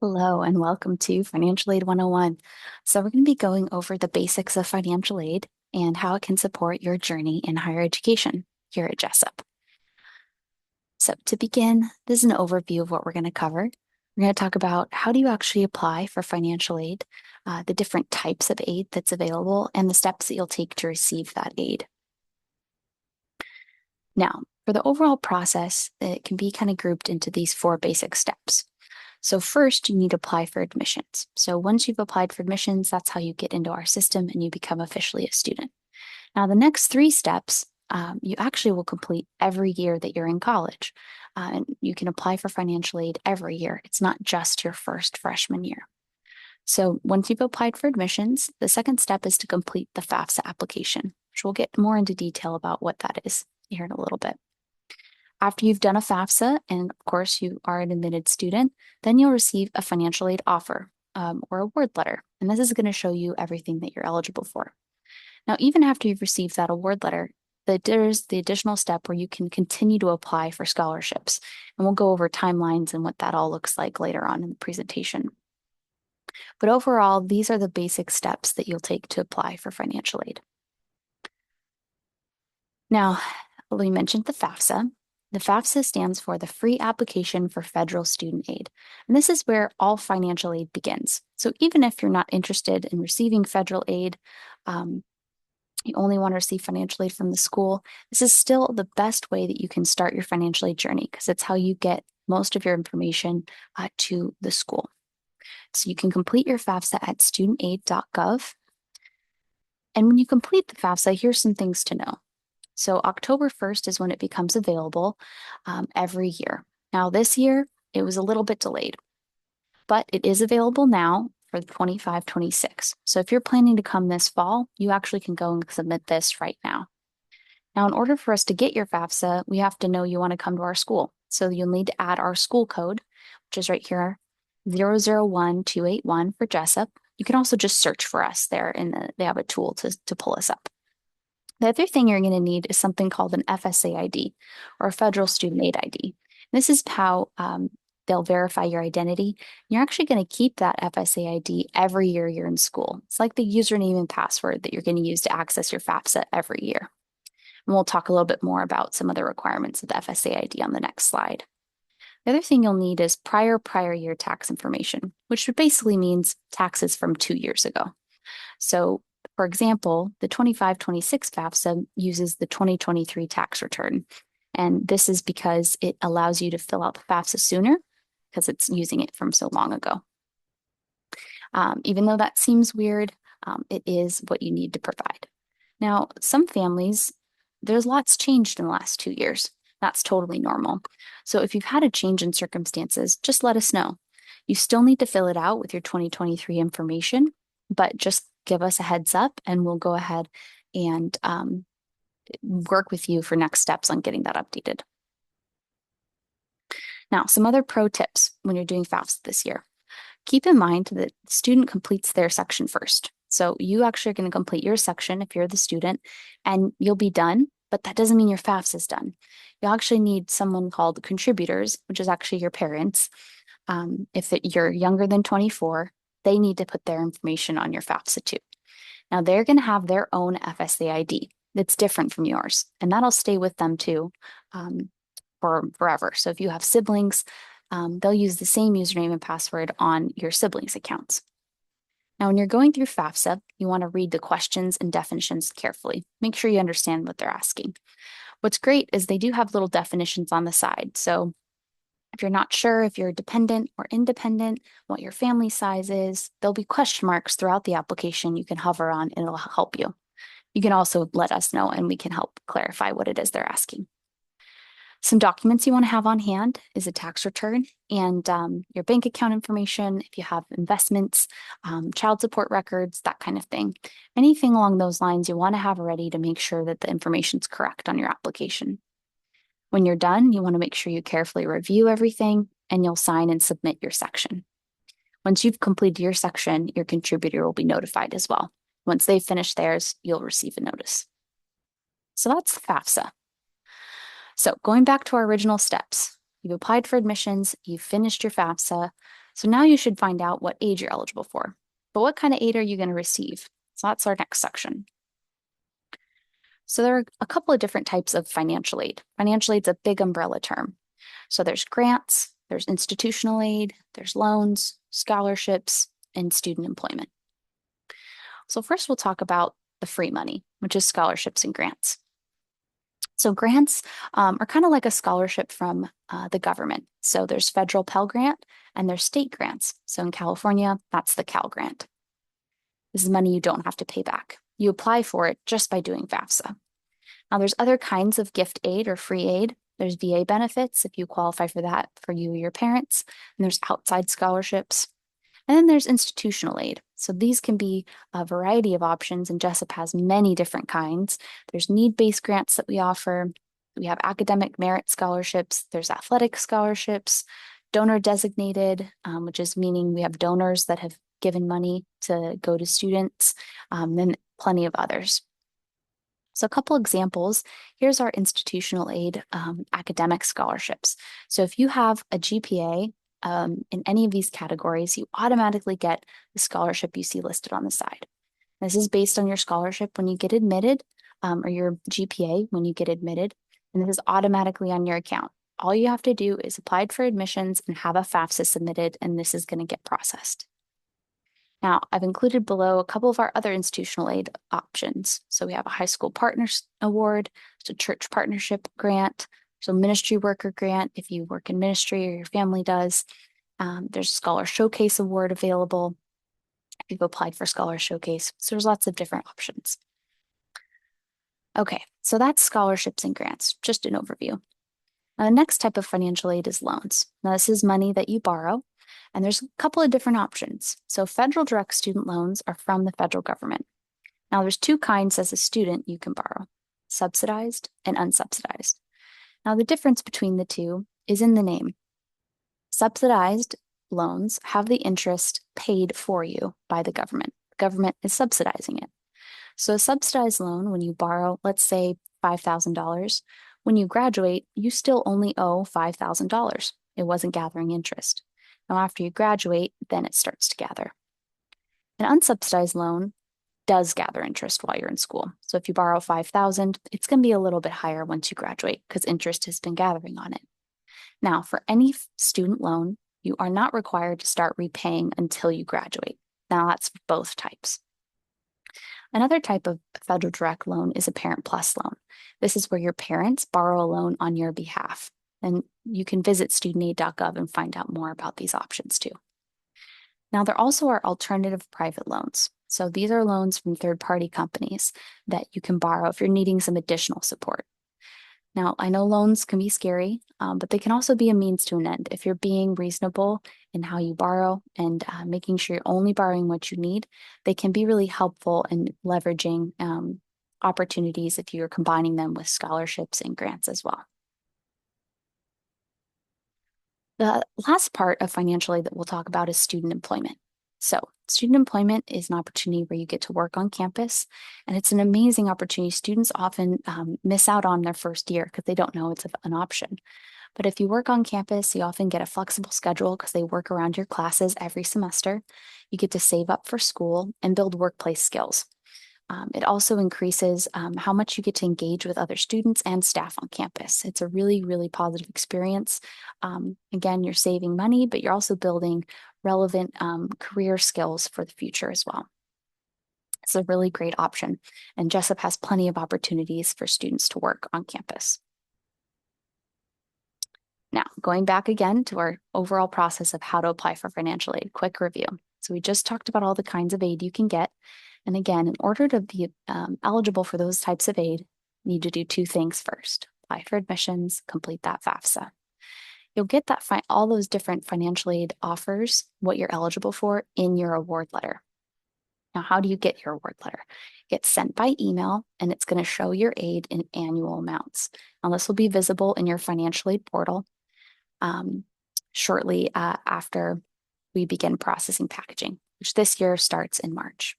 Hello and welcome to Financial Aid 101. So we're going to be going over the basics of financial aid and how it can support your journey in higher education here at Jessup. So to begin, this is an overview of what we're going to cover. We're going to talk about how do you actually apply for financial aid, the different types of aid that's available, and the steps that you'll take to receive that aid. Now, for the overall process, it can be kind of grouped into these 4 basic steps. So first, you need to apply for admissions. So once you've applied for admissions, that's how you get into our system and you become officially a student. Now, the next 3 steps, you actually will complete every year that you're in college. And you can apply for financial aid every year. It's not just your first freshman year. So once you've applied for admissions, the second step is to complete the FAFSA application, which we'll get more into detail about what that is here in a little bit. After you've done a FAFSA, and of course you are an admitted student, then you'll receive a financial aid offer or award letter. And this is going to show you everything that you're eligible for. Now, even after you've received that award letter, there's the additional step where you can continue to apply for scholarships. And we'll go over timelines and what that all looks like later on in the presentation. But overall, these are the basic steps that you'll take to apply for financial aid. Now, we mentioned the FAFSA. The FAFSA stands for the Free Application for Federal Student Aid, and this is where all financial aid begins. So even if you're not interested in receiving federal aid, you only want to receive financial aid from the school, this is still the best way that you can start your financial aid journey because it's how you get most of your information to the school. So you can complete your FAFSA at studentaid.gov. And when you complete the FAFSA, here's some things to know. So October 1st is when it becomes available every year. Now this year, it was a little bit delayed, but it is available now for the 25-26. So if you're planning to come this fall, you actually can go and submit this right now. Now, in order for us to get your FAFSA, we have to know you want to come to our school. So you'll need to add our school code, which is right here, 001281 for Jessup. You can also just search for us there, and they have a tool to pull us up. The other thing you're going to need is something called an FSA ID or a Federal Student Aid ID. This is how they'll verify your identity. You're actually going to keep that FSA ID every year you're in school. It's like the username and password that you're going to use to access your FAFSA every year. And we'll talk a little bit more about some of the requirements of the FSA ID on the next slide. The other thing you'll need is prior year tax information, which basically means taxes from 2 years ago. So for example, the 25-26 FAFSA uses the 2023 tax return. And this is because it allows you to fill out the FAFSA sooner because it's using it from so long ago. Even though that seems weird, it is what you need to provide. Now, some families, there's lots changed in the last 2 years. That's totally normal. So if you've had a change in circumstances, just let us know. You still need to fill it out with your 2023 information, but just give us a heads up and we'll go ahead and work with you for next steps on getting that updated. Now, some other pro tips when you're doing FAFSA this year. Keep in mind that the student completes their section first. So you actually are going to complete your section if you're the student and you'll be done, but that doesn't mean your FAFSA is done. You'll actually need someone called contributors, which is actually your parents. If you're younger than 24, they need to put their information on your FAFSA too. Now they're going to have their own FSA ID that's different from yours, and that'll stay with them too for forever. So if you have siblings, they'll use the same username and password on your siblings' accounts. Now, when you're going through FAFSA, you want to read the questions and definitions carefully. Make sure you understand what they're asking. What's great is they do have little definitions on the side. So if you're not sure if you're dependent or independent, what your family size is, there'll be question marks throughout the application you can hover on and it'll help you. You can also let us know and we can help clarify what it is they're asking. Some documents you want to have on hand is a tax return and your bank account information, if you have investments, child support records, that kind of thing. Anything along those lines you want to have ready to make sure that the information's correct on your application. When you're done, you want to make sure you carefully review everything and you'll sign and submit your section. Once you've completed your section, your contributor will be notified as well. Once they've finished theirs, you'll receive a notice. So that's FAFSA. So going back to our original steps, you've applied for admissions, you've finished your FAFSA, So now you should find out what aid you're eligible for. But what kind of aid are you going to receive? So that's our next section. So there are a couple of different types of financial aid. Financial aid is a big umbrella term. So there's grants, there's institutional aid, there's loans, scholarships, and student employment. So first we'll talk about the free money, which is scholarships and grants. So grants are kind of like a scholarship from the government. So there's federal Pell Grant and there's state grants. So in California, that's the Cal Grant. This is money you don't have to pay back. You apply for it just by doing FAFSA. Now there's other kinds of gift aid or free aid. There's VA benefits if you qualify for that for you or your parents. And there's outside scholarships. And then there's institutional aid. So these can be a variety of options, and Jessup has many different kinds. There's need-based grants that we offer. We have academic merit scholarships. There's athletic scholarships, donor designated, which is meaning we have donors that have given money to go to students, and plenty of others. So a couple examples, here's our institutional aid academic scholarships. So if you have a GPA in any of these categories, you automatically get the scholarship you see listed on the side. This is based on your scholarship when you get admitted, or your GPA when you get admitted, and this is automatically on your account. All you have to do is apply for admissions and have a FAFSA submitted, and this is going to get processed. Now, I've included below a couple of our other institutional aid options. So we have a high school partners award, there's a church partnership grant, so ministry worker grant if you work in ministry or your family does. There's a Scholar Showcase Award available if you've applied for Scholar Showcase. So there's lots of different options. Okay, so that's scholarships and grants, just an overview. Now, the next type of financial aid is loans. Now, this is money that you borrow, and there's a couple of different options. So federal direct student loans are from the federal government. Now, there's two kinds as a student you can borrow, subsidized and unsubsidized. Now, the difference between the two is in the name. Subsidized loans have the interest paid for you by the government. The government is subsidizing it. So a subsidized loan, when you borrow, let's say $5,000, when you graduate, you still only owe $5,000. It wasn't gathering interest. Now, after you graduate, then it starts to gather. An unsubsidized loan does gather interest while you're in school. So if you borrow $5,000, it's going to be a little bit higher once you graduate because interest has been gathering on it. Now, for any student loan, you are not required to start repaying until you graduate. Now, that's for both types. Another type of federal direct loan is a Parent Plus loan. This is where your parents borrow a loan on your behalf. And you can visit studentaid.gov and find out more about these options too. Now, there also are alternative private loans. So these are loans from third-party companies that you can borrow if you're needing some additional support. Now, I know loans can be scary, but they can also be a means to an end. If you're being reasonable in how you borrow and making sure you're only borrowing what you need, they can be really helpful in leveraging opportunities if you're combining them with scholarships and grants as well. The last part of financial aid that we'll talk about is student employment. So student employment is an opportunity where you get to work on campus, and it's an amazing opportunity. Students often miss out on their first year because they don't know it's an option. But if you work on campus, you often get a flexible schedule because they work around your classes every semester. You get to save up for school and build workplace skills. It also increases how much you get to engage with other students and staff on campus. It's a really, really positive experience. Again, you're saving money, but you're also building relevant career skills for the future as well. It's a really great option, and Jessup has plenty of opportunities for students to work on campus. Now, going back again to our overall process of how to apply for financial aid, quick review. So we just talked about all the kinds of aid you can get. And again, in order to be eligible for those types of aid, you need to do two things first. Apply for admissions, complete that FAFSA. You'll get that all those different financial aid offers, what you're eligible for, in your award letter. Now, how do you get your award letter? It gets sent by email, and it's going to show your aid in annual amounts. Now, this will be visible in your financial aid portal shortly after we begin processing packaging, which this year starts in March.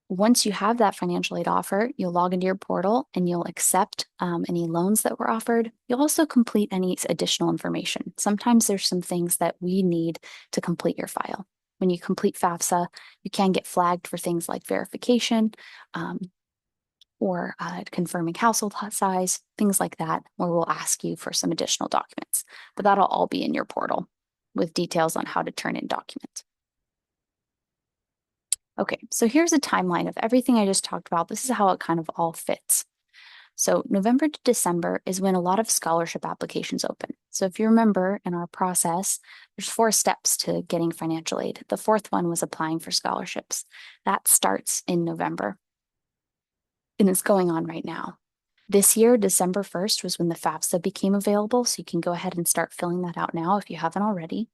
Once you have that financial aid offer, you'll log into your portal and you'll accept any loans that were offered. You'll also complete any additional information. Sometimes there's some things that we need to complete your file. When you complete FAFSA, you can get flagged for things like verification or confirming household size, things like that, where we'll ask you for some additional documents. But that'll all be in your portal with details on how to turn in documents. Okay, so here's a timeline of everything I just talked about. This is how it kind of all fits. So November to December is when a lot of scholarship applications open. So if you remember in our process, there's 4 steps to getting financial aid. The 4th one was applying for scholarships. That starts in November and it's going on right now. This year, December 1st was when the FAFSA became available. So you can go ahead and start filling that out now if you haven't already.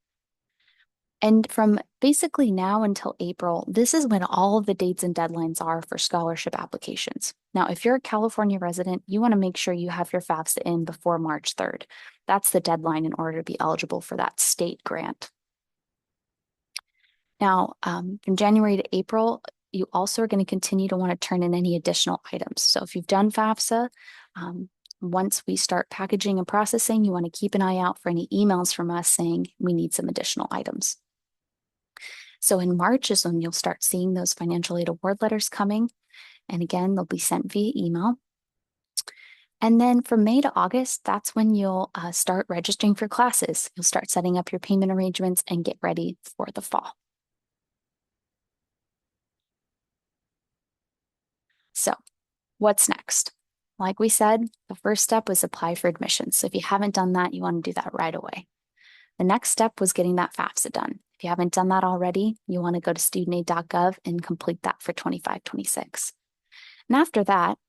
And from basically now until April, this is when all of the dates and deadlines are for scholarship applications. Now, if you're a California resident, you want to make sure you have your FAFSA in before March 3rd. That's the deadline in order to be eligible for that state grant. Now, from January to April, you also are going to continue to want to turn in any additional items. So if you've done FAFSA, once we start packaging and processing, you want to keep an eye out for any emails from us saying we need some additional items. So in March is when you'll start seeing those financial aid award letters coming. And again, they'll be sent via email. And then from May to August, that's when you'll start registering for classes. You'll start setting up your payment arrangements and get ready for the fall. So what's next? Like we said, the first step was apply for admissions. So if you haven't done that, you want to do that right away. The next step was getting that FAFSA done. If you haven't done that already, you want to go to studentaid.gov and complete that for 25-26. And after that,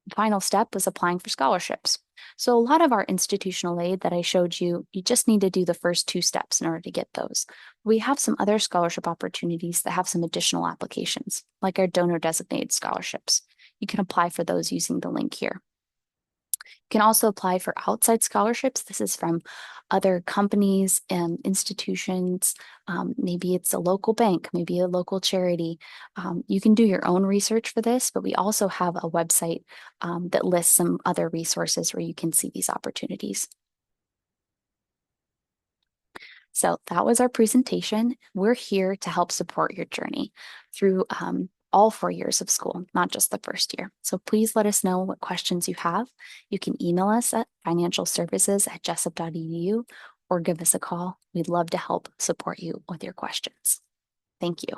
the final step was applying for scholarships. So a lot of our institutional aid that I showed you, you just need to do the first 2 steps in order to get those. We have some other scholarship opportunities that have some additional applications, like our donor designated scholarships. You can apply for those using the link here. You can also apply for outside scholarships. This is from other companies and institutions. Maybe it's a local bank, maybe a local charity. You can do your own research for this, but we also have a website that lists some other resources where you can see these opportunities. So that was our presentation. We're here to help support your journey through all 4 years of school, not just the first year. So please let us know what questions you have. You can email us at financialservices@jessup.edu or give us a call. We'd love to help support you with your questions. Thank you.